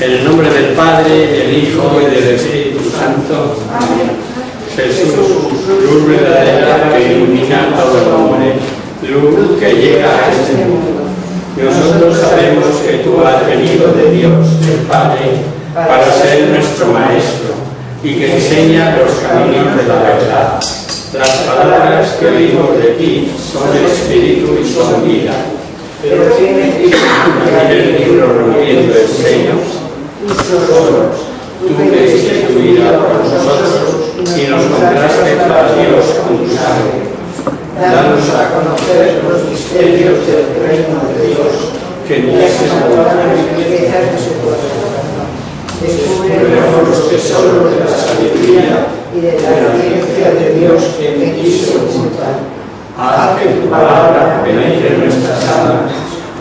En el nombre del Padre, del Hijo y del Espíritu Santo. Amén. Jesús, luz verdadera que ilumina todo el hombre, luz que llega a este mundo. Nosotros sabemos que tú has venido de Dios, el Padre, para ser nuestro Maestro y que enseña los caminos de la verdad. Las palabras que oímos de ti son espíritu y son vida. Pero tienes el libro rompiendo el sello. Nosotros, tú que diste tu vida por nosotros y nos compraste para Dios con tu sangre. Danos a conocer los misterios del reino de Dios que enviaste a las riquezas de su corazón. Descubriremos los tesoros de la sabiduría y de la ciencia de Dios que me quiso ocultar. Haz que tu palabra penetre nuestras almas,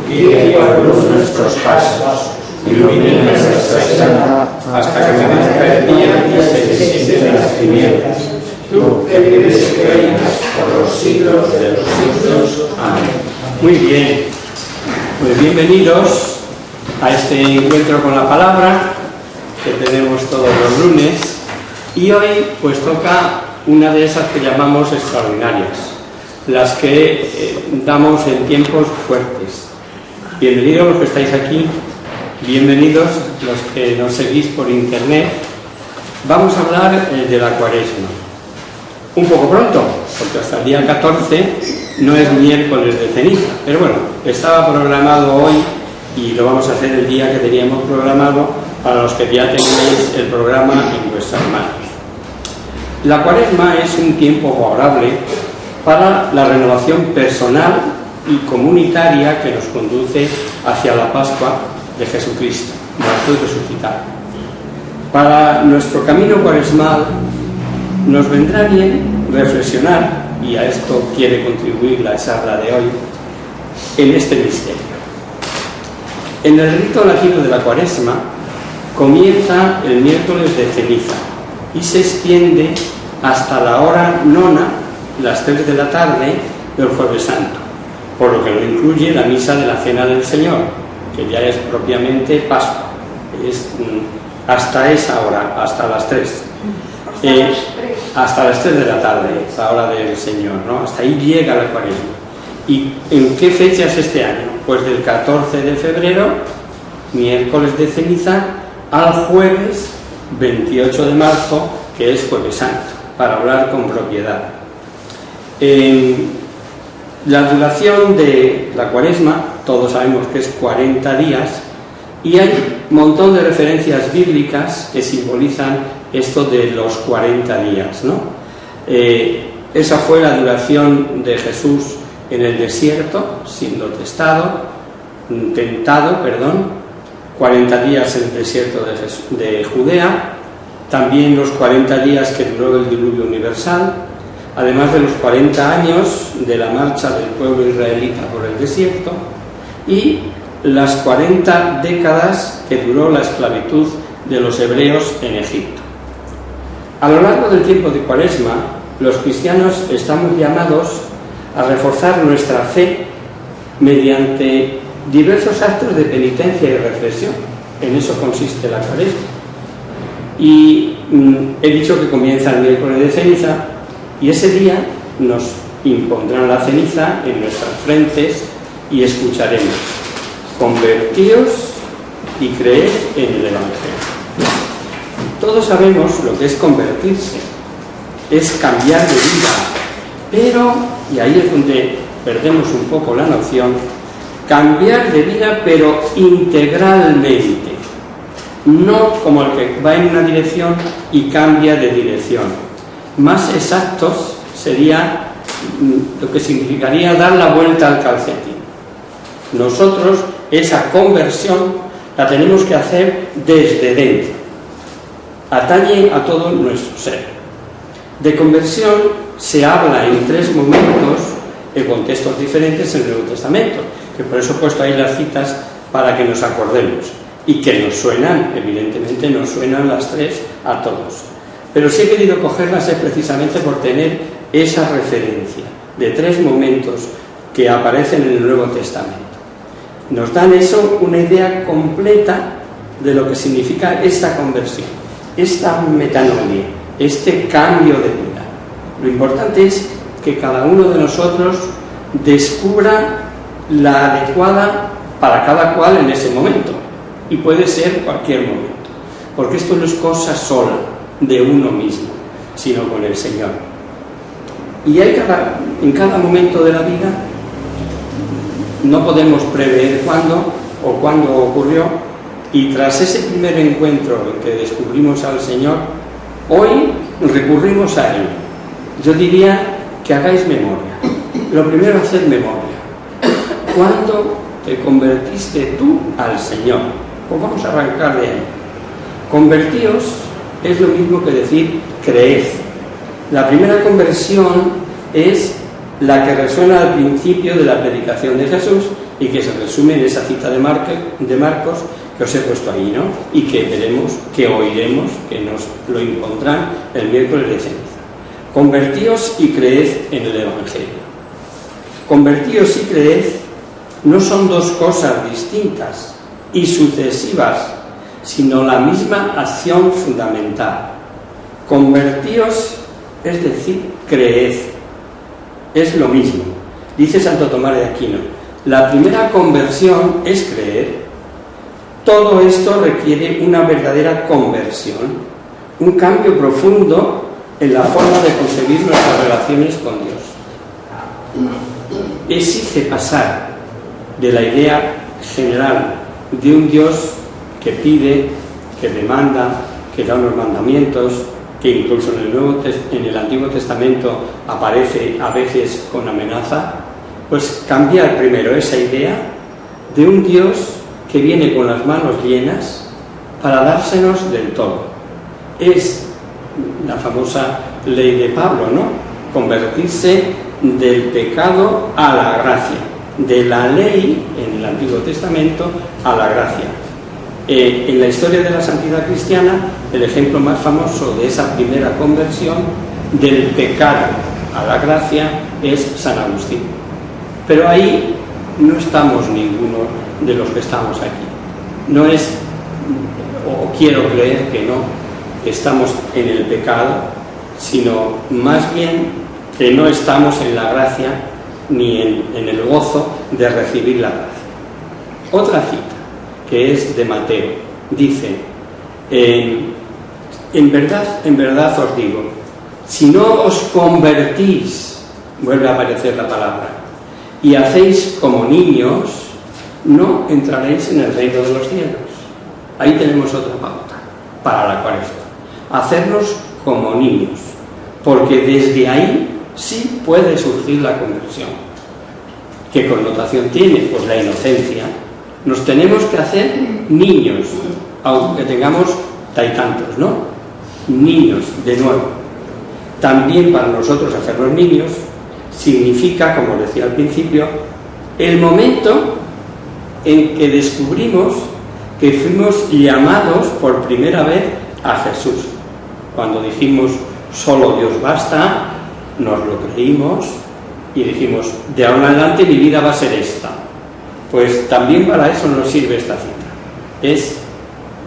guíe por luz nuestros pasos, ilumine nuestra estrella hasta que amanezca el día y se disipen las tinieblas. Tú que vives y reinas por los siglos de los siglos. Amén. Muy bien, pues bienvenidos a este encuentro con la palabra que tenemos todos los lunes, y hoy pues toca una de esas que llamamos extraordinarias, las que damos en tiempos fuertes. Bienvenidos los que estáis aquí, bienvenidos los que nos seguís por internet. Vamos a hablar de la Cuaresma. Un poco pronto, porque hasta el día 14 no es miércoles de ceniza, pero bueno, estaba programado hoy y lo vamos a hacer el día que teníamos programado para los que ya tenéis el programa en vuestras manos. La Cuaresma es un tiempo favorable para la renovación personal y comunitaria que nos conduce hacia la Pascua de Jesucristo, muerto y resucitado. Para nuestro camino cuaresmal nos vendrá bien reflexionar, y a esto quiere contribuir la charla de hoy, en este misterio. En el rito latino de la Cuaresma comienza el miércoles de ceniza y se extiende hasta la hora nona, las 3 de la tarde del Jueves Santo, por lo que lo incluye la misa de la Cena del Señor, que ya es propiamente Pascua, es hasta esa hora, hasta las 3. Hasta las 3 de la tarde, la hora del Señor, ¿no? Hasta ahí llega la Cuaresma. ¿Y en qué fecha es este año? Pues del 14 de febrero, miércoles de ceniza, al jueves 28 de marzo, que es Jueves Santo, para hablar con propiedad. La duración de la Cuaresma, todos sabemos que es 40 días, y hay un montón de referencias bíblicas que simbolizan esto de los 40 días, ¿no? Esa fue la duración de Jesús en el desierto, siendo tentado, 40 días en el desierto de Judea, también los 40 días que duró el diluvio universal, además de los 40 años de la marcha del pueblo israelita por el desierto, y las 40 décadas que duró la esclavitud de los hebreos en Egipto. A lo largo del tiempo de Cuaresma, los cristianos estamos llamados a reforzar nuestra fe mediante diversos actos de penitencia y reflexión. En eso consiste la Cuaresma. Y he dicho que comienza el miércoles de ceniza, y ese día nos impondrán la ceniza en nuestras frentes y escucharemos: convertíos y creed en el Evangelio. Todos sabemos lo que es convertirse, es cambiar de vida, pero, y ahí es donde perdemos un poco la noción, cambiar de vida pero integralmente, no como el que va en una dirección y cambia de dirección. Más exactos sería lo que significaría dar la vuelta al calcetín. Nosotros esa conversión la tenemos que hacer desde dentro. Atañe a todo nuestro ser. De conversión se habla en 3 momentos, en contextos diferentes en el Nuevo Testamento, que por eso he puesto ahí las citas para que nos acordemos, y que nos suenan, evidentemente nos suenan las 3 a todos. Pero si he querido cogerlas es precisamente por tener esa referencia de 3 momentos que aparecen en el Nuevo Testamento. Nos dan eso una idea completa de lo que significa esta conversión, esta metanoia, este cambio de vida. Lo importante es que cada uno de nosotros descubra la adecuada para cada cual en ese momento, y puede ser cualquier momento, porque esto no es cosa sola de uno mismo, sino con el Señor. Y en cada momento de la vida no podemos prever cuándo o cuándo ocurrió, y tras ese primer encuentro en que descubrimos al Señor, hoy recurrimos a Él. Yo diría que hagáis memoria. Lo primero, haced memoria. ¿Cuándo te convertiste tú al Señor? Pues vamos a arrancar de ahí. Convertíos es lo mismo que decir creed. La primera conversión es la que resuena al principio de la predicación de Jesús y que se resume en esa cita de Marcos que os he puesto ahí, ¿no? Y que veremos, que oiremos, que nos lo impondrán el miércoles de ceniza. Convertíos y creed en el Evangelio. Convertíos y creed no son dos cosas distintas y sucesivas, sino la misma acción fundamental. Convertíos, es decir, creed. Es lo mismo. Dice Santo Tomás de Aquino, la primera conversión es creer. Todo esto requiere una verdadera conversión, un cambio profundo en la forma de concebir nuestras relaciones con Dios. Exige pasar de la idea general de un Dios que pide, que demanda, que da unos mandamientos, que incluso en el Antiguo Testamento aparece a veces con amenaza, pues cambiar primero esa idea de un Dios que viene con las manos llenas para dársenos del todo. Es la famosa ley de Pablo, ¿no? Convertirse del pecado a la gracia, de la ley en el Antiguo Testamento a la gracia. En la historia de la santidad cristiana, el ejemplo más famoso de esa primera conversión del pecado a la gracia es San Agustín. Pero ahí no estamos ninguno de los que estamos aquí. No es, o quiero creer que no, estamos en el pecado, sino más bien que no estamos en la gracia ni en el gozo de recibir la gracia. Otra cita, que es de Mateo, dice, en verdad os digo, si no os convertís, vuelve a aparecer la palabra, y hacéis como niños, no entraréis en el reino de los cielos. Ahí tenemos otra pauta para la Cuaresma. Hacernos como niños, porque desde ahí sí puede surgir la conversión. ¿Qué connotación tiene? Pues la inocencia. Nos tenemos que hacer niños, aunque tengamos tantos, ¿no? Niños, de nuevo. También para nosotros hacernos niños significa, como decía al principio, el momento en que descubrimos que fuimos llamados por primera vez a Jesús. Cuando dijimos, solo Dios basta, nos lo creímos y dijimos, de ahora en adelante mi vida va a ser esta. Pues también para eso nos sirve esta cita. Es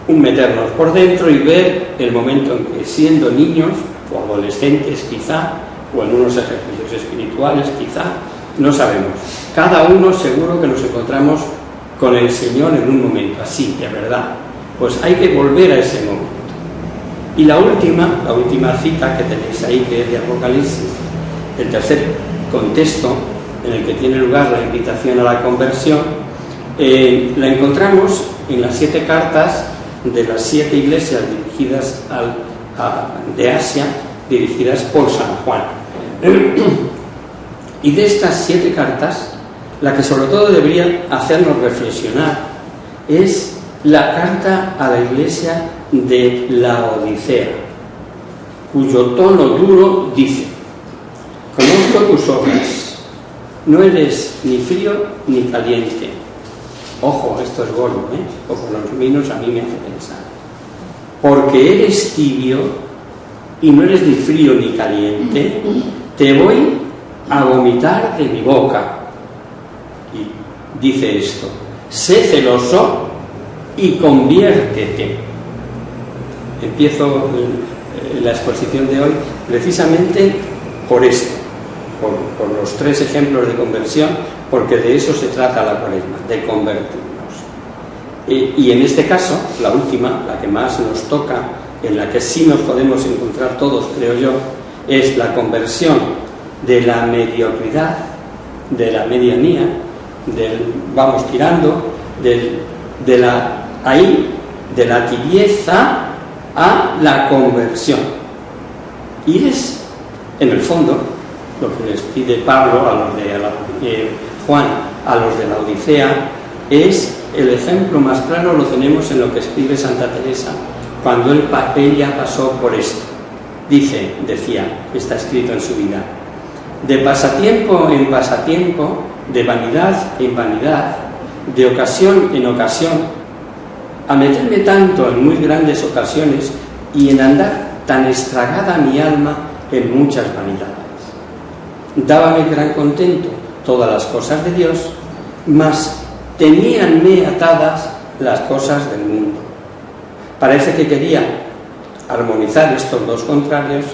un meternos por dentro y ver el momento en que, siendo niños o adolescentes quizá, o en unos ejercicios espirituales quizá, no sabemos. Cada uno seguro que nos encontramos con el Señor en un momento así, de verdad. Pues hay que volver a ese momento. Y la última cita que tenéis ahí, que es de Apocalipsis, el tercer contexto en el que tiene lugar la invitación a la conversión, la encontramos en las 7 cartas de las 7 iglesias dirigidas de Asia, dirigidas por San Juan. Y de estas 7 cartas, la que sobre todo debería hacernos reflexionar es la carta a la iglesia de Laodicea, cuyo tono duro dice: conozco tus obras, no eres ni frío ni caliente. Ojo, esto es gordo, o por lo menos a mí me hace pensar. Porque eres tibio y no eres ni frío ni caliente, te voy a vomitar de mi boca. Y dice esto: sé celoso y conviértete. Empiezo la exposición de hoy precisamente por esto, por los 3 ejemplos de conversión, porque de eso se trata la Cuaresma, de convertirnos. Y en este caso, la última, la que más nos toca, en la que sí nos podemos encontrar todos, creo yo, es la conversión de la mediocridad, de la medianía, del vamos tirando, de la tibieza a la conversión. Y es, en el fondo, lo que les pide Pablo Juan a los de la Odisea, es el ejemplo más claro, lo tenemos en lo que escribe Santa Teresa cuando ella pasó por esto. Decía, está escrito en su vida: de pasatiempo en pasatiempo, de vanidad en vanidad, de ocasión en ocasión, a meterme tanto en muy grandes ocasiones y en andar tan estragada mi alma en muchas vanidades. Dábame gran contento todas las cosas de Dios, mas teníanme atadas las cosas del mundo. Parece que quería armonizar estos dos contrarios,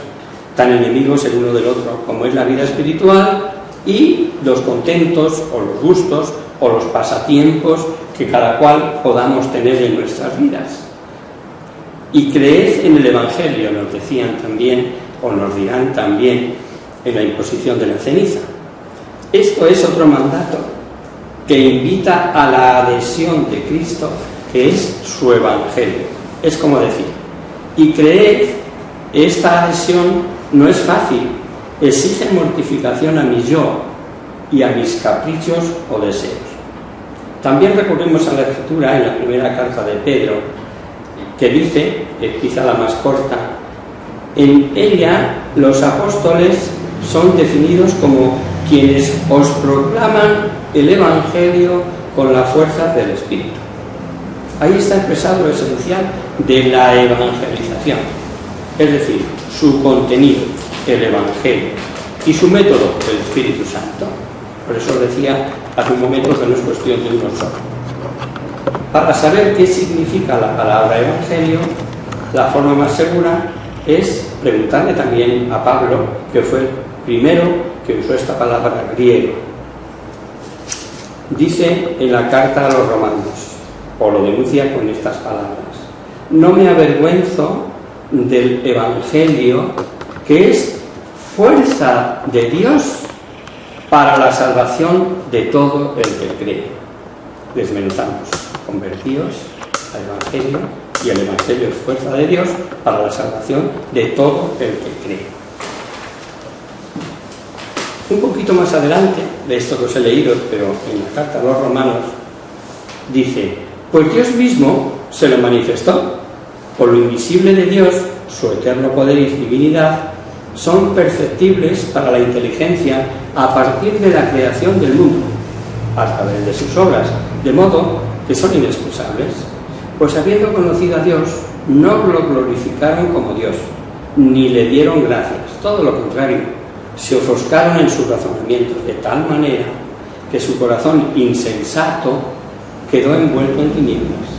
tan enemigos el uno del otro, como es la vida espiritual y los contentos o los gustos o los pasatiempos que cada cual podamos tener en nuestras vidas. Y creed en el Evangelio, nos decían también, o nos dirán también en la imposición de la ceniza. Esto es otro mandato que invita a la adhesión de Cristo, que es su Evangelio. Es como decir, y creed, esta adhesión no es fácil, exige mortificación a mi yo y a mis caprichos o deseos. También recurrimos a la Escritura en la primera carta de Pedro, que dice, es quizá la más corta, en ella los apóstoles son definidos como quienes os proclaman el Evangelio con la fuerza del Espíritu. Ahí está expresado lo esencial de la evangelización, es decir, su contenido, el Evangelio, y su método, el Espíritu Santo. Por eso decía hace un momento que no es cuestión de uno solo. Para saber qué significa la palabra Evangelio, la forma más segura es preguntarle también a Pablo, que fue el primero que usó esta palabra griego. Dice en la carta a los romanos, o lo denuncia con estas palabras: no me avergüenzo del Evangelio, que es fuerza de Dios para la salvación de todo el que cree. Desmenuzamos: convertíos al Evangelio, y el Evangelio es fuerza de Dios para la salvación de todo el que cree. Un poquito más adelante de esto que os he leído, pero en la carta a los romanos, dice: pues Dios mismo se lo manifestó. Por lo invisible de Dios, su eterno poder y divinidad son perceptibles para la inteligencia a partir de la creación del mundo, a través de sus obras, de modo que son inexcusables. Pues habiendo conocido a Dios, no lo glorificaron como Dios, ni le dieron gracias. Todo lo contrario, se ofuscaron en sus razonamientos de tal manera que su corazón insensato quedó envuelto en tinieblas.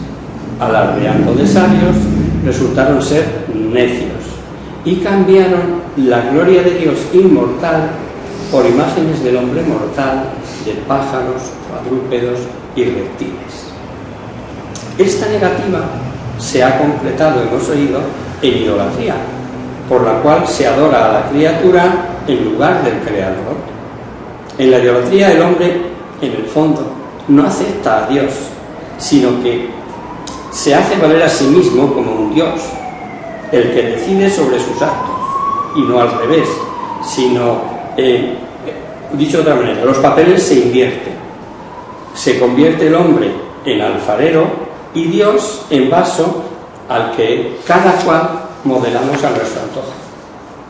Alardeando de sabios, resultaron ser necios y cambiaron la gloria de Dios inmortal por imágenes del hombre mortal, de pájaros, cuadrúpedos y reptiles. Esta negativa se ha completado, hemos oído, en idolatría, por la cual se adora a la criatura en lugar del Creador. En la idolatría el hombre, en el fondo, no acepta a Dios, sino que se hace valer a sí mismo como un Dios, el que decide sobre sus actos, y no al revés, sino, dicho de otra manera, los papeles se invierten. Se convierte el hombre en alfarero y Dios en vaso al que cada cual modelamos a nuestro antojo.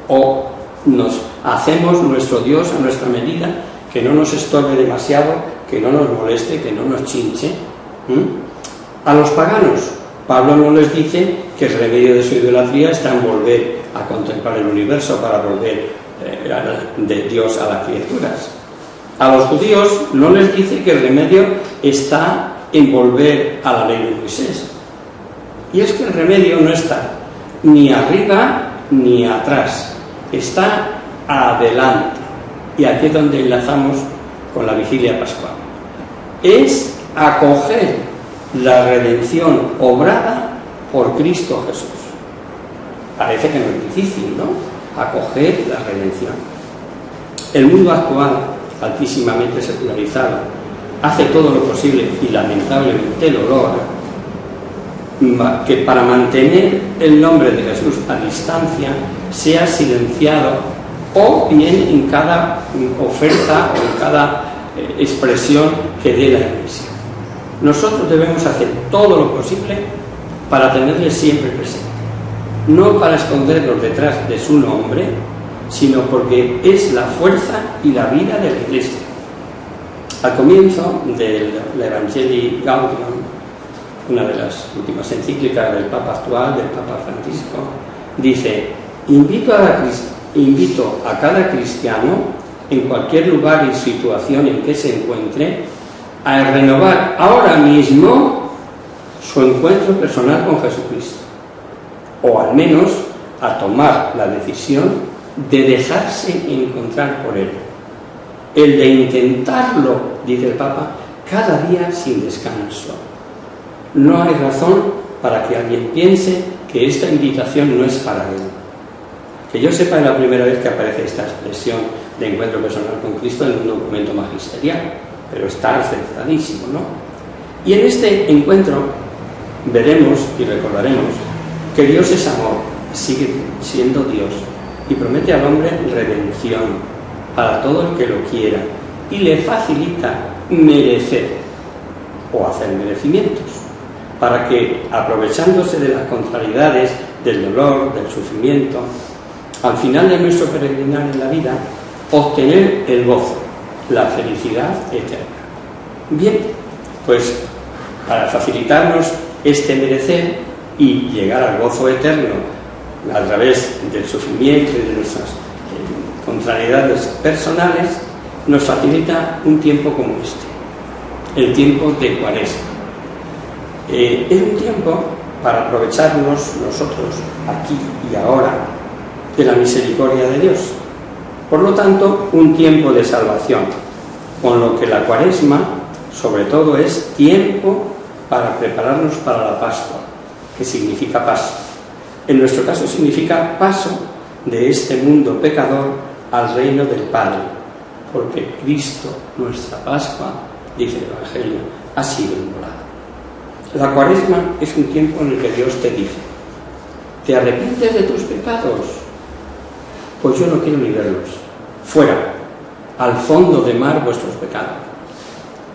O nos hacemos nuestro Dios a nuestra medida, que no nos estorbe demasiado, que no nos moleste, que no nos chinche. A los paganos, Pablo no les dice que el remedio de su idolatría está en volver a contemplar el universo para volver de Dios a las criaturas. A los judíos no les dice que el remedio está en volver a la ley de Moisés. Y es que el remedio no está ni arriba ni atrás, está adelante. Y aquí es donde enlazamos con la vigilia pascual. Es acoger la redención obrada por Cristo Jesús. Parece que no es difícil, ¿no? Acoger la redención. El mundo actual, altísimamente secularizado, hace todo lo posible, y lamentablemente lo logra, que para mantener el nombre de Jesús a distancia sea silenciado, o bien en cada oferta o en cada expresión que dé la Iglesia. Nosotros debemos hacer todo lo posible para tenerle siempre presente, no para escondernos detrás de su nombre, sino porque es la fuerza y la vida de la Iglesia. Al comienzo de la Evangelii Gaudium, una de las últimas encíclicas del Papa actual, del Papa Francisco, dice: invito a cada cristiano, en cualquier lugar y situación en que se encuentre, a renovar ahora mismo su encuentro personal con Jesucristo, o al menos a tomar la decisión de dejarse encontrar por Él. El de intentarlo, dice el Papa, cada día sin descanso. No hay razón para que alguien piense que esta invitación no es para él. Que yo sepa, es la primera vez que aparece esta expresión de encuentro personal con Cristo en un documento magisterial, pero está acertadísimo, ¿no? Y en este encuentro veremos y recordaremos que Dios es amor, sigue siendo Dios, y promete al hombre redención para todo el que lo quiera, y le facilita merecer o hacer merecimientos, para que, aprovechándose de las contrariedades, del dolor, del sufrimiento, al final de nuestro peregrinar en la vida, obtener el gozo, la felicidad eterna. Bien, pues para facilitarnos este merecer y llegar al gozo eterno a través del sufrimiento y de nuestras contrariedades personales, nos facilita un tiempo como este, el tiempo de Cuaresma. Es un tiempo para aprovecharnos nosotros aquí y ahora de la misericordia de Dios. Por lo tanto, un tiempo de salvación, con lo que la Cuaresma sobre todo es tiempo para prepararnos para la Pascua, que significa paso. En nuestro caso significa paso de este mundo pecador al reino del Padre, porque Cristo, nuestra Pascua, dice el Evangelio, ha sido inmolado. La Cuaresma es un tiempo en el que Dios te dice: ¿te arrepientes de tus pecados? Pues yo no quiero ni verlos. Fuera, al fondo de mar vuestros pecados.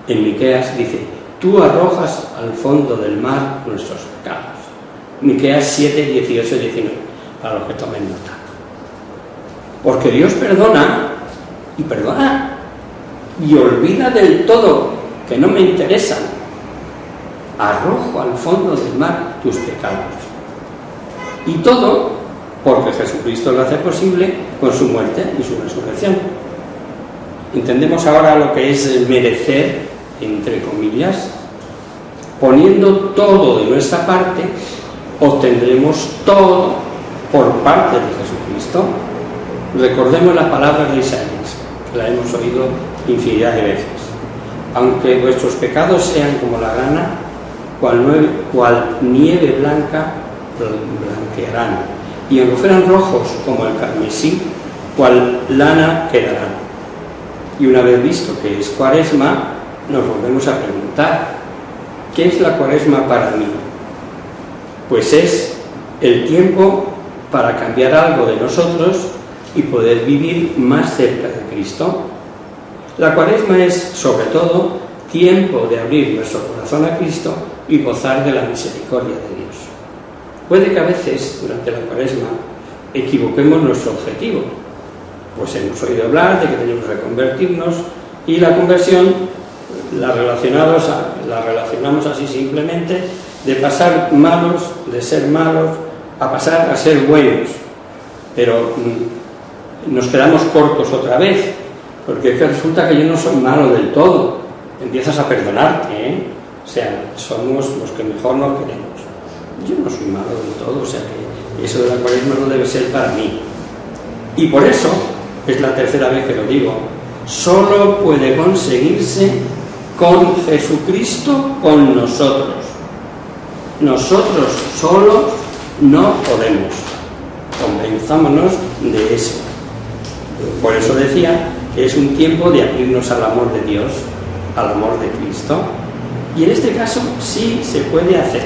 En Miqueas dice: tú arrojas al fondo del mar nuestros pecados. Miqueas 7, 18 y 19, para los que tomen nota. Porque Dios perdona, y perdona, y olvida del todo, que no me interesan. Arrojo al fondo del mar tus pecados. Y todo porque Jesucristo lo hace posible con su muerte y su resurrección. Entendemos ahora lo que es merecer, entre comillas. Poniendo todo de nuestra parte, obtendremos todo por parte de Jesucristo. Recordemos las palabras de Isaías, que la hemos oído infinidad de veces. Aunque vuestros pecados sean como la grana, cual nieve blanca blanquearán, y aunque fueran rojos como el carmesí, cual lana quedarán. Y una vez visto que es Cuaresma, nos volvemos a preguntar: ¿qué es la Cuaresma para mí? Pues es el tiempo para cambiar algo de nosotros y poder vivir más cerca de Cristo. La Cuaresma es, sobre todo, tiempo de abrir nuestro corazón a Cristo y gozar de la misericordia de Dios. Puede que a veces, durante la Cuaresma, equivoquemos nuestro objetivo. Pues hemos oído hablar de que tenemos que reconvertirnos, y la conversión la relacionamos así simplemente, de pasar malos, de ser malos, a pasar a ser buenos. Pero nos quedamos cortos otra vez, porque es que resulta que yo no soy malo del todo. Empiezas a perdonarte, O sea, somos los que mejor nos queremos. Yo no soy malo del todo, o sea que eso de la Cuaresma no debe ser para mí. Y por eso, es la tercera vez que lo digo, solo puede conseguirse con Jesucristo, con nosotros. Nosotros solos no podemos. Convenzámonos de eso. Por eso decía que es un tiempo de abrirnos al amor de Dios, al amor de Cristo. Y en este caso sí se puede hacer.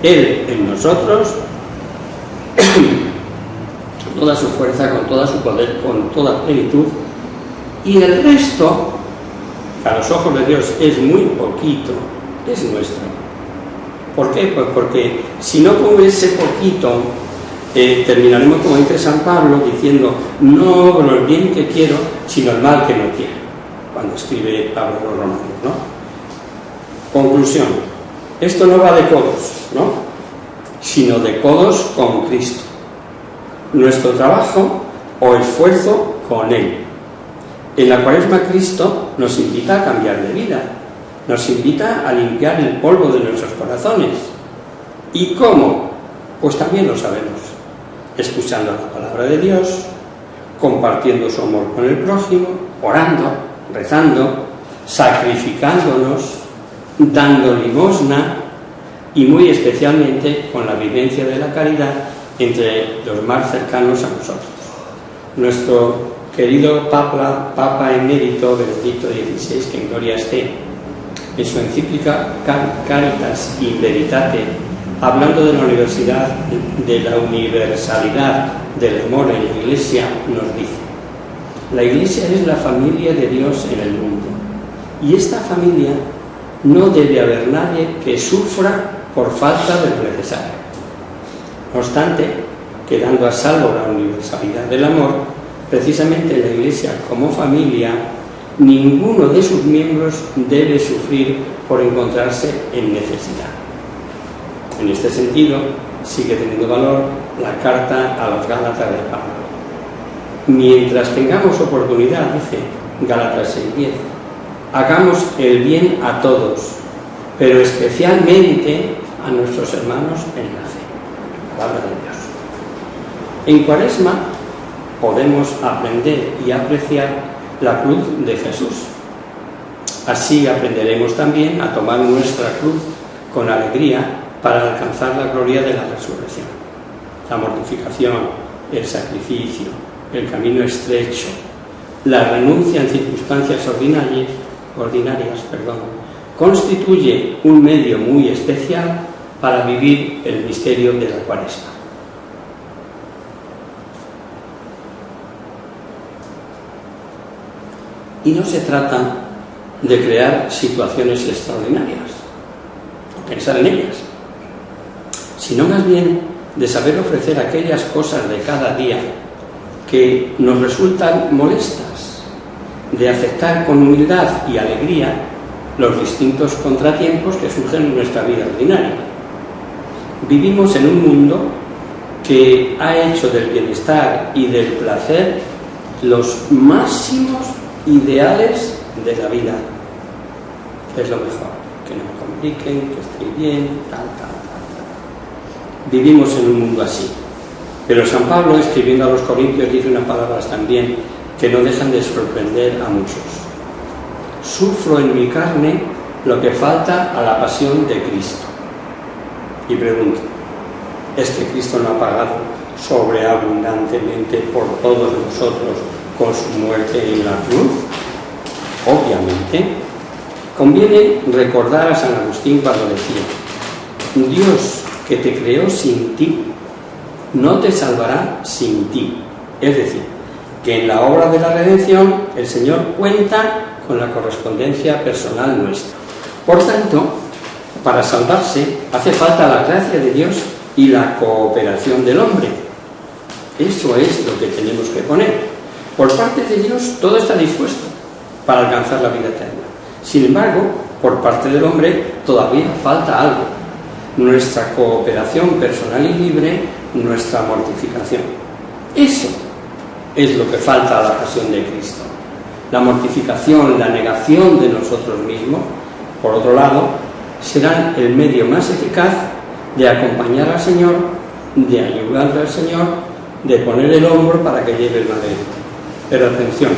Él en nosotros, con toda su fuerza, con todo su poder, con toda plenitud, y el resto, a los ojos de Dios es muy poquito, es nuestro. ¿Por qué? Pues porque si no con ese poquito, terminaremos como dice San Pablo, diciendo no con el bien que quiero, sino el mal que no quiero, cuando escribe Pablo a los romanos, ¿no? Conclusión, esto no va de codos, ¿no? Sino de codos con Cristo. Nuestro trabajo o esfuerzo con Él. En la Cuaresma Cristo nos invita a cambiar de vida, nos invita a limpiar el polvo de nuestros corazones. ¿Y cómo? Pues también lo sabemos, escuchando la palabra de Dios, compartiendo su amor con el prójimo, orando, rezando, sacrificándonos, dando limosna y muy especialmente con la vivencia de la caridad entre los más cercanos a nosotros. Nuestro querido Papa emérito Benedicto XVI, que en gloria esté, en su encíclica Caritas in Veritate, hablando de la universalidad del amor en la Iglesia, nos dice: la Iglesia es la familia de Dios en el mundo, y esta familia no debe haber nadie que sufra por falta de lo necesario. No obstante, quedando a salvo la universalidad del amor, precisamente en la Iglesia como familia, ninguno de sus miembros debe sufrir por encontrarse en necesidad. En este sentido, sigue teniendo valor la carta a los Gálatas de Pablo. Mientras tengamos oportunidad, dice Gálatas 6:10, hagamos el bien a todos, pero especialmente a nuestros hermanos en la fe. Palabra de Dios. En Cuaresma podemos aprender y apreciar la cruz de Jesús. Así aprenderemos también a tomar nuestra cruz con alegría para alcanzar la gloria de la resurrección. La mortificación, el sacrificio, el camino estrecho, la renuncia en circunstancias ordinarias, constituye un medio muy especial para vivir el misterio de la Cuaresma. Y no se trata de crear situaciones extraordinarias, o pensar en ellas, sino más bien de saber ofrecer aquellas cosas de cada día que nos resultan molestas, de aceptar con humildad y alegría los distintos contratiempos que surgen en nuestra vida ordinaria. Vivimos en un mundo que ha hecho del bienestar y del placer los máximos ideales de la vida. Es lo mejor, que no me compliquen, que esté bien, tal. Vivimos en un mundo así. Pero San Pablo, escribiendo a los Corintios, dice unas palabras también que no dejan de sorprender a muchos. Sufro en mi carne lo que falta a la pasión de Cristo. Y pregunto, ¿es que Cristo no ha pagado sobreabundantemente por todos nosotros con su muerte en la cruz? Obviamente. Conviene recordar a San Agustín cuando decía: Dios, que te creó sin ti, no te salvará sin ti. Es decir, que en la obra de la redención el Señor cuenta con la correspondencia personal nuestra. Por tanto, para salvarse hace falta la gracia de Dios y la cooperación del hombre. Eso es lo que tenemos que poner. Por parte de Dios todo está dispuesto para alcanzar la vida eterna. Sin embargo, por parte del hombre todavía falta algo: nuestra cooperación personal y libre, nuestra mortificación. Eso es lo que falta a la pasión de Cristo. La mortificación, la negación de nosotros mismos. Por otro lado, serán el medio más eficaz de acompañar al Señor, de ayudarle al Señor, de poner el hombro para que lleve el madero. Pero atención,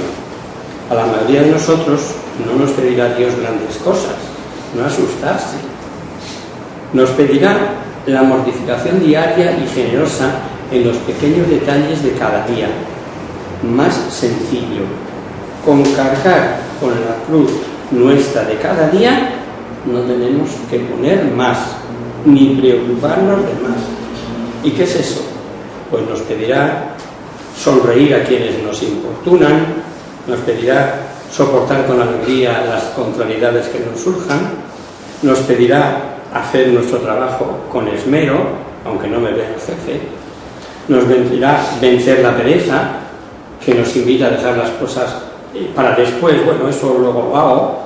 a la mayoría de nosotros no nos pedirá Dios grandes cosas, no asustarse. Nos pedirá la mortificación diaria y generosa en los pequeños detalles de cada día, más sencillo, con cargar con la cruz nuestra de cada día. No tenemos que poner más, ni preocuparnos de más. ¿Y qué es eso? Pues nos pedirá sonreír a quienes nos importunan, nos pedirá soportar con alegría las contrariedades que nos surjan, nos pedirá hacer nuestro trabajo con esmero, aunque no me vea el jefe, nos pedirá vencer la pereza, que nos invita a dejar las cosas para después, bueno, eso luego lo hago.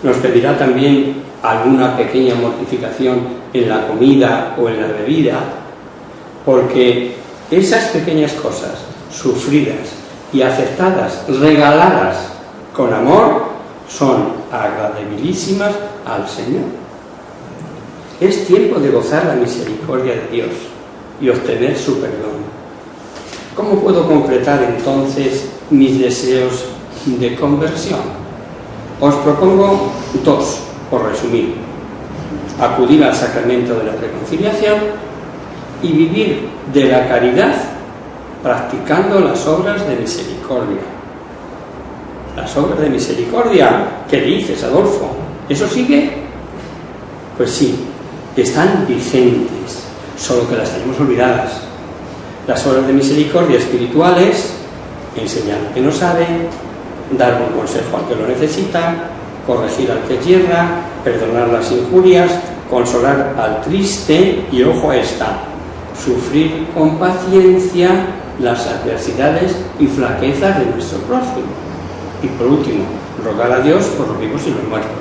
Nos pedirá también alguna pequeña mortificación en la comida o en la bebida, porque esas pequeñas cosas sufridas y aceptadas, regaladas con amor, son agradabilísimas al Señor. Es tiempo de gozar la misericordia de Dios y obtener su perdón. ¿Cómo puedo concretar entonces mis deseos de conversión? Os propongo dos, por resumir: acudir al sacramento de la reconciliación y vivir de la caridad practicando las obras de misericordia. Las obras de misericordia, ¿qué dices, Adolfo? ¿Eso sigue? Pues sí, están vigentes, solo que las tenemos olvidadas. Las obras de misericordia espirituales: enseñar al que no sabe, dar buen consejo al que lo necesita, corregir al que yerra, perdonar las injurias, consolar al triste y, ojo a esta, sufrir con paciencia las adversidades y flaquezas de nuestro prójimo. Y por último, rogar a Dios por los vivos y los muertos.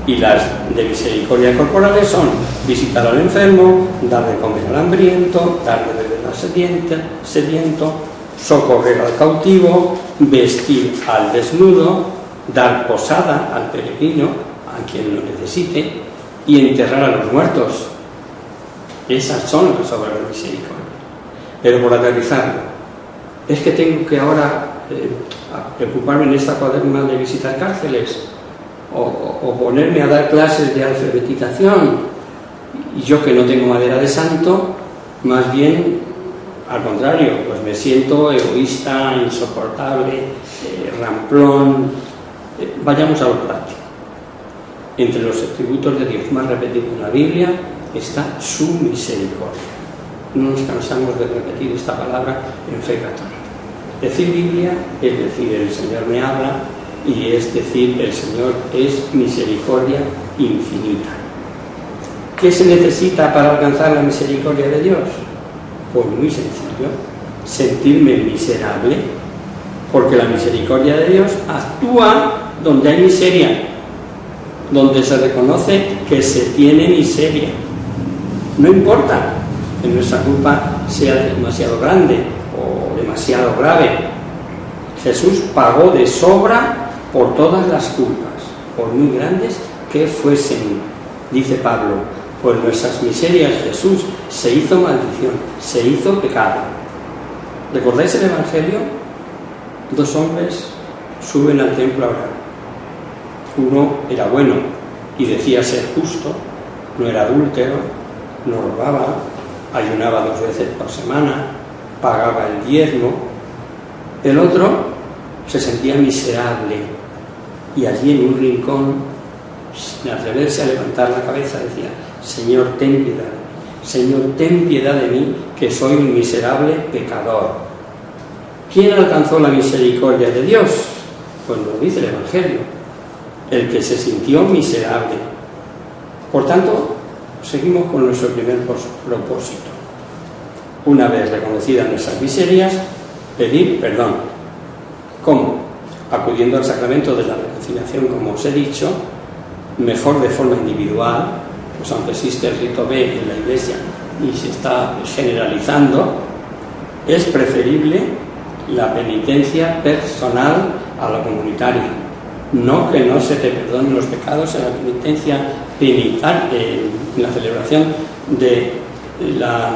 Y las de misericordia corporales son visitar al enfermo, dar de comer al hambriento, dar de beber al sediento, socorrer al cautivo, vestir al desnudo, dar posada al peregrino, a quien lo necesite, y enterrar a los muertos. Esas son las obras de misericordia. Pero por aterrizarlo, es que tengo que ahora preocuparme en esta cuaresma de visitar cárceles o ponerme a dar clases de alfabetización, y yo que no tengo madera de santo, más bien al contrario, pues me siento egoísta, insoportable, ramplón. Vayamos a lo práctico. Entre los atributos de Dios más repetidos en la Biblia está su misericordia. No nos cansamos de repetir esta palabra en fe católica. Decir Biblia es decir el Señor me habla, y es decir el Señor es misericordia infinita. ¿Qué se necesita para alcanzar la misericordia de Dios? Pues muy sencillo: sentirme miserable, porque la misericordia de Dios actúa donde hay miseria, donde se reconoce que se tiene miseria. No importa que nuestra culpa sea demasiado grande o demasiado grave. Jesús pagó de sobra por todas las culpas, por muy grandes que fuesen. Dice Pablo: por nuestras miserias Jesús se hizo maldición, se hizo pecado. ¿Recordáis el Evangelio? Dos hombres suben al templo a orar. Uno era bueno y decía ser justo, no era adúltero, no robaba, ayunaba 2 veces por semana, pagaba el diezmo. El otro se sentía miserable y allí en un rincón, sin atreverse a levantar la cabeza, decía: Señor, ten piedad de mí, Señor, ten piedad de mí, que soy un miserable pecador. ¿Quién alcanzó la misericordia de Dios? Pues lo dice el Evangelio: el que se sintió miserable. Por tanto, seguimos con nuestro primer propósito. Una vez reconocidas nuestras miserias, pedir perdón. ¿Cómo? Acudiendo al sacramento de la reconciliación, como os he dicho, mejor de forma individual, pues aunque existe el rito B en la Iglesia y se está generalizando, es preferible la penitencia personal a la comunitaria. No que no se te perdonen los pecados en la penitencia en la celebración de la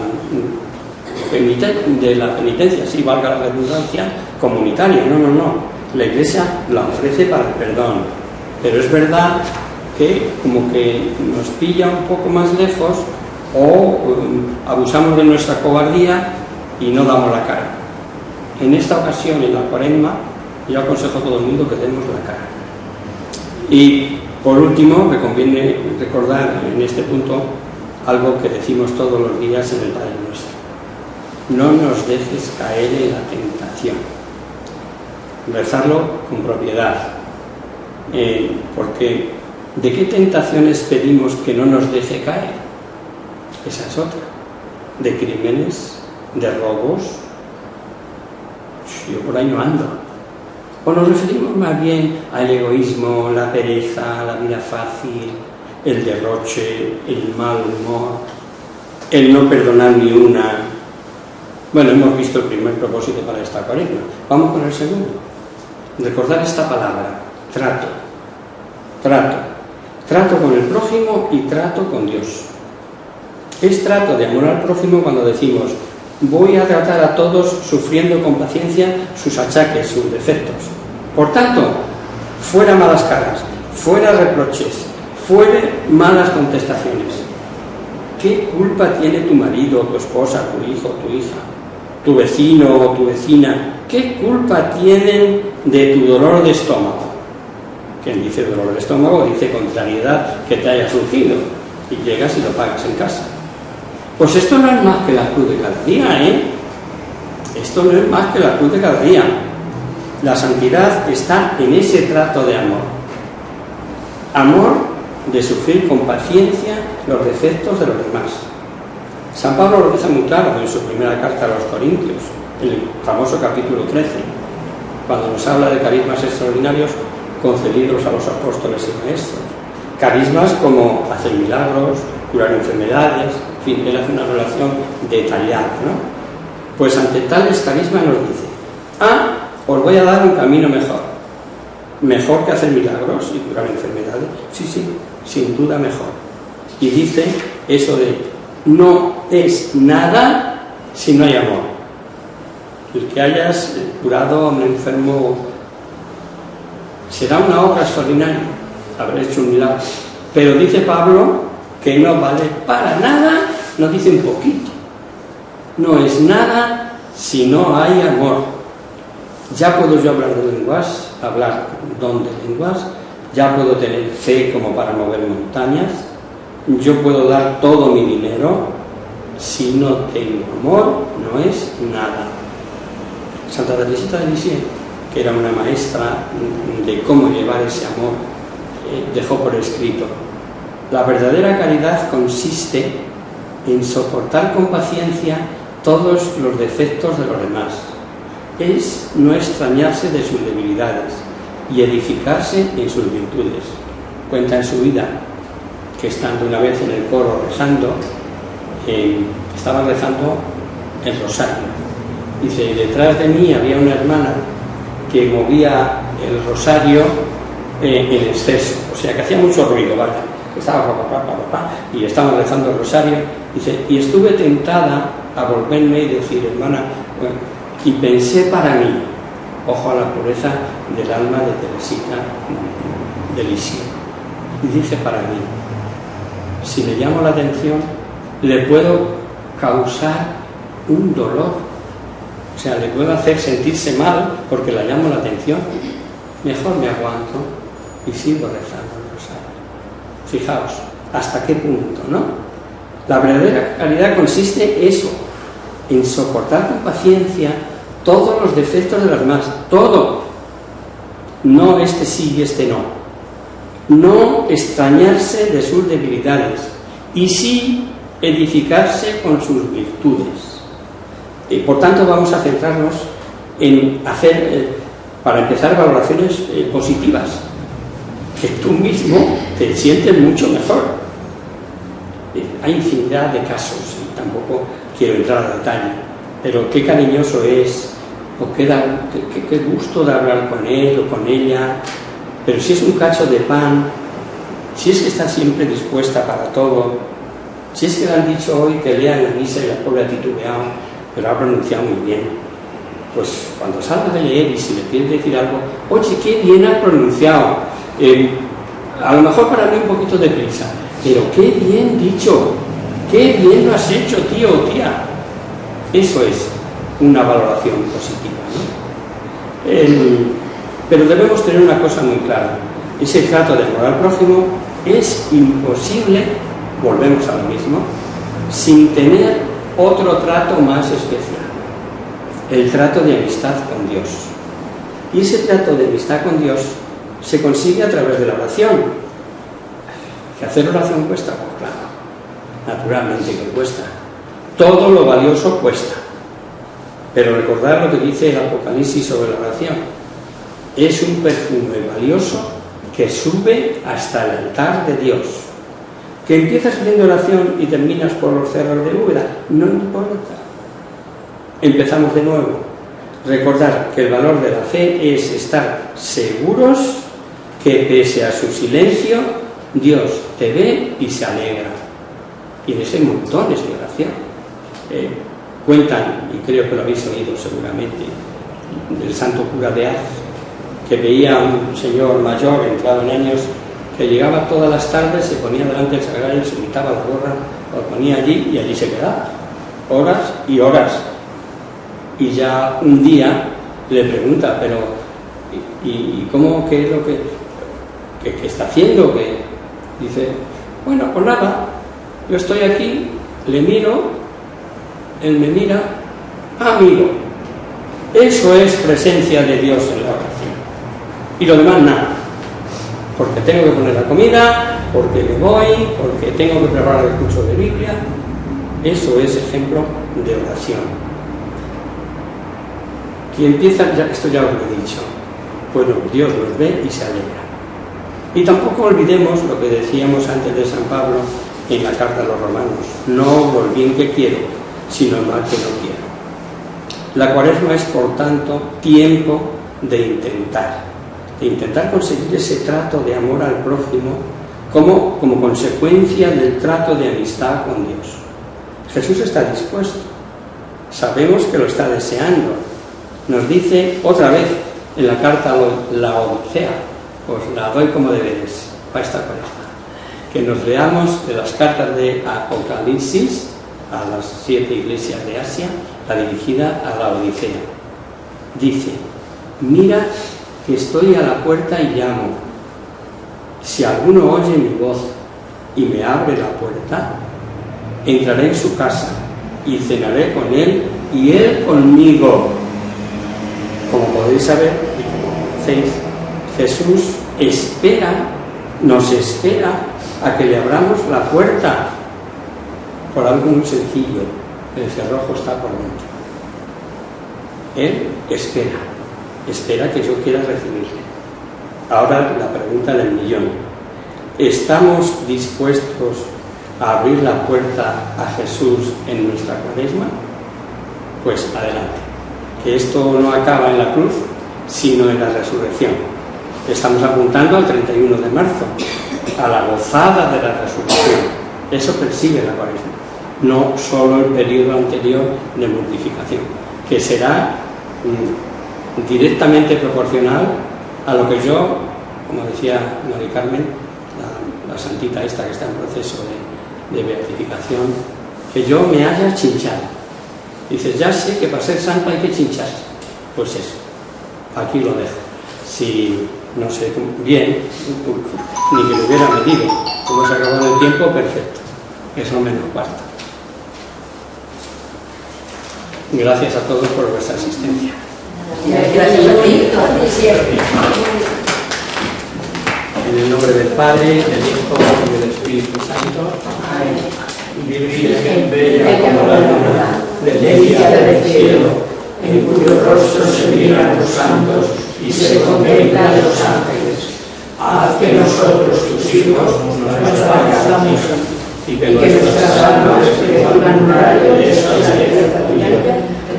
penitencia, sí, valga la redundancia, comunitaria. No. La Iglesia la ofrece para el perdón. Pero es verdad que como que nos pilla un poco más lejos o abusamos de nuestra cobardía y no damos la cara. En esta ocasión, en la Cuaresma, yo aconsejo a todo el mundo que demos la cara. Y por último, me conviene recordar en este punto algo que decimos todos los días en el Padre Nuestro. No nos dejes caer en la tentación. Rezarlo con propiedad. Porque ¿de qué tentaciones pedimos que no nos deje caer? Esa es otra. De crímenes, de robos. Yo por ahí no ando. O nos referimos más bien al egoísmo, la pereza, la vida fácil, el derroche, el mal humor, el no perdonar ni una. Bueno, hemos visto el primer propósito para esta Cuaresma. Vamos con el segundo. Recordar esta palabra, trato. Trato con el prójimo y trato con Dios. Es trato de amor al prójimo cuando decimos: voy a tratar a todos sufriendo con paciencia sus achaques, sus defectos. Por tanto, fuera malas caras, fuera reproches, fuera malas contestaciones. ¿Qué culpa tiene tu marido, tu esposa, tu hijo, tu hija, tu vecino o tu vecina? ¿Qué culpa tienen de tu dolor de estómago? Quien dice dolor de estómago dice contrariedad que te haya surgido y llegas y lo pagas en casa. Pues esto no es más que la cruz de cada día, ¿eh? Esto no es más que la cruz de cada día. La santidad está en ese trato de amor. Amor de sufrir con paciencia los defectos de los demás. San Pablo lo dice muy claro en su primera carta a los Corintios, en el famoso capítulo 13, cuando nos habla de carismas extraordinarios concedidos a los apóstoles y maestros. Carismas como hacer milagros, curar enfermedades, en fin, él hace una relación detallada, ¿no? Pues ante tales carismas nos dice: os voy a dar un camino mejor que hacer milagros y curar enfermedades. Sí, sin duda mejor. Y dice eso de: no es nada si no hay amor. El que hayas curado a un enfermo será una obra extraordinaria, habrá hecho un milagro, pero dice Pablo que no vale para nada, no dice un poquito, no es nada si no hay amor. Ya puedo yo hablar de lenguas, hablar don de lenguas, ya puedo tener fe como para mover montañas, yo puedo dar todo mi dinero, si no tengo amor no es nada. Santa Teresita de Lisieux, que era una maestra de cómo llevar ese amor, dejó por escrito: la verdadera caridad consiste en soportar con paciencia todos los defectos de los demás. Es no extrañarse de sus debilidades y edificarse en sus virtudes. Cuenta en su vida que estando una vez en el coro rezando, estaba rezando el rosario. Dice: detrás de mí había una hermana que movía el rosario en exceso, o sea que hacía mucho ruido, ¿vale? Estaba y estaba rezando el rosario. Dice: y estuve tentada a volverme y decir: hermana, bueno, y pensé para mí, ojo a la pureza del alma de Teresita de Lisieux, y dije para mí: si le llamo la atención, le puedo causar un dolor, o sea, le puedo hacer sentirse mal porque la llamo la atención. Mejor me aguanto y sigo rezando el rosario. Fijaos hasta qué punto, ¿no? La verdadera caridad consiste eso, en soportar con paciencia todos los defectos de los demás, todo. No este sí y este no. No extrañarse de sus debilidades y sí edificarse con sus virtudes. Y por tanto vamos a centrarnos en hacer, para empezar, valoraciones positivas, que tú mismo te sientes mucho mejor. Hay infinidad de casos y tampoco quiero entrar a detalle, pero qué cariñoso es, o qué gusto de hablar con él o con ella, Pero si es un cacho de pan, si es que está siempre dispuesta para todo, si es que le han dicho hoy que lea la misa y la pobre ha titubeado, pero ha pronunciado muy bien, pues cuando salga de leer y si le quieres decir algo, oye, qué bien ha pronunciado, a lo mejor para mí un poquito de prisa, pero qué bien dicho, qué bien lo has hecho, tío o tía. Eso es una valoración positiva, ¿no? Pero debemos tener una cosa muy clara: ese trato de amor al prójimo es imposible, volvemos a lo mismo, sin tener otro trato más especial, el trato de amistad con Dios. Y ese trato de amistad con Dios se consigue a través de la oración. ¿Que hacer oración cuesta? Pues claro, naturalmente que cuesta. Todo lo valioso cuesta. Pero recordad lo que dice el Apocalipsis sobre la oración: es un perfume valioso que sube hasta el altar de Dios. Que empiezas haciendo oración y terminas por los cerros de Úbeda, no importa. Empezamos de nuevo. Recordar que el valor de la fe es estar seguros que pese a su silencio, Dios te ve y se alegra. Y en ese montones de oración. Cuentan, y creo que lo habéis oído seguramente, del santo cura de Ars, que veía a un señor mayor, entrado en años, que llegaba todas las tardes, se ponía delante del sagrario, se quitaba la gorra, lo ponía allí y allí se quedaba, horas y horas. Y ya un día le pregunta, pero ¿y cómo, qué es lo que está haciendo? Que dice, bueno, pues nada, yo estoy aquí, le miro, él me mira, amigo. Eso es presencia de Dios en la oración. Y lo demás nada. Porque tengo que poner la comida, porque me voy, porque tengo que preparar el curso de Biblia. Eso es ejemplo de oración. Quien empieza, esto ya os lo he dicho, bueno, Dios nos ve y se alegra. Y tampoco olvidemos lo que decíamos antes de San Pablo en la carta a los romanos: no lo bien que quiero, sino el mal que no quiero. La Cuaresma es, por tanto, tiempo de intentar conseguir ese trato de amor al prójimo como consecuencia del trato de amistad con Dios. Jesús está dispuesto, sabemos que lo está deseando. Nos dice otra vez en la carta a la Odisea, os la doy como deberes para esta Cuaresma, que nos leamos de las cartas de Apocalipsis a las 7 iglesias de Asia, la dirigida a la Odisea. Dice: mira que estoy a la puerta y llamo. Si alguno oye mi voz y me abre la puerta, entraré en su casa y cenaré con él y él conmigo. Como podéis saber y como conocéis, Jesús nos espera a que le abramos la puerta por algo muy sencillo: el cerrojo está por dentro. Él espera que yo quiera recibirle. Ahora la pregunta del millón: ¿estamos dispuestos a abrir la puerta a Jesús en nuestra Cuaresma? Pues adelante, que esto no acaba en la cruz, sino en la resurrección. Estamos apuntando al 31 de marzo, a la gozada de la resurrección. Eso persigue la Cuaresma, no solo el periodo anterior de mortificación, que será directamente proporcional a lo que yo, como decía Mari Carmen, la santita esta que está en proceso de beatificación, que yo me haya chinchado. Dices, ya sé que para ser santo hay que chinchar. Pues eso, aquí lo dejo. Si no sé bien, ni que lo hubiera medido, como se acabó el tiempo, perfecto. Eso menos cuarto. Gracias a todos por vuestra asistencia. Gracias a ti. En el nombre del Padre, del Hijo y del Espíritu Santo. Virgen bella como la luna, delicia del cielo, en cuyo rostro se miran los santos y se contemplan los ángeles. Haz que nosotros, tus hijos, nos vayamos y que nuestras almas reciban un rayo de esa belleza tuya,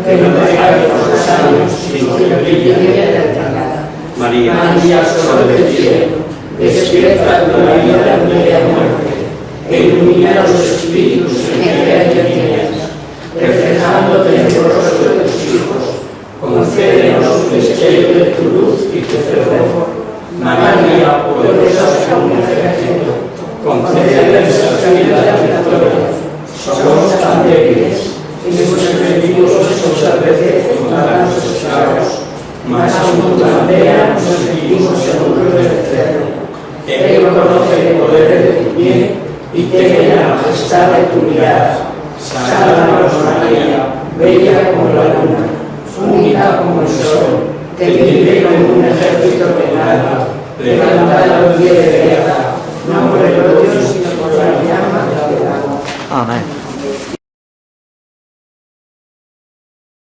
que no dejaremos los años, sino que brille. María María, María, sol del cielo, despierta tu la vida de media muerte, e ilumina los espíritus en que hay tinieblas, reflejándote en el rostro de tus hijos, concédenos el misterio de tu luz y tu fervor. María, poderosa como un ejército, concédenos la vida de la victoria. Somos tan débiles y nuestros enemigos muchas veces contra nuestros esclavos, mas aún tu bandera nos sentimos seguros de vencerlo. Él conoce el poder de tu bien y tiene la majestad de tu mirada. Sálvanos, María, bella como la luna.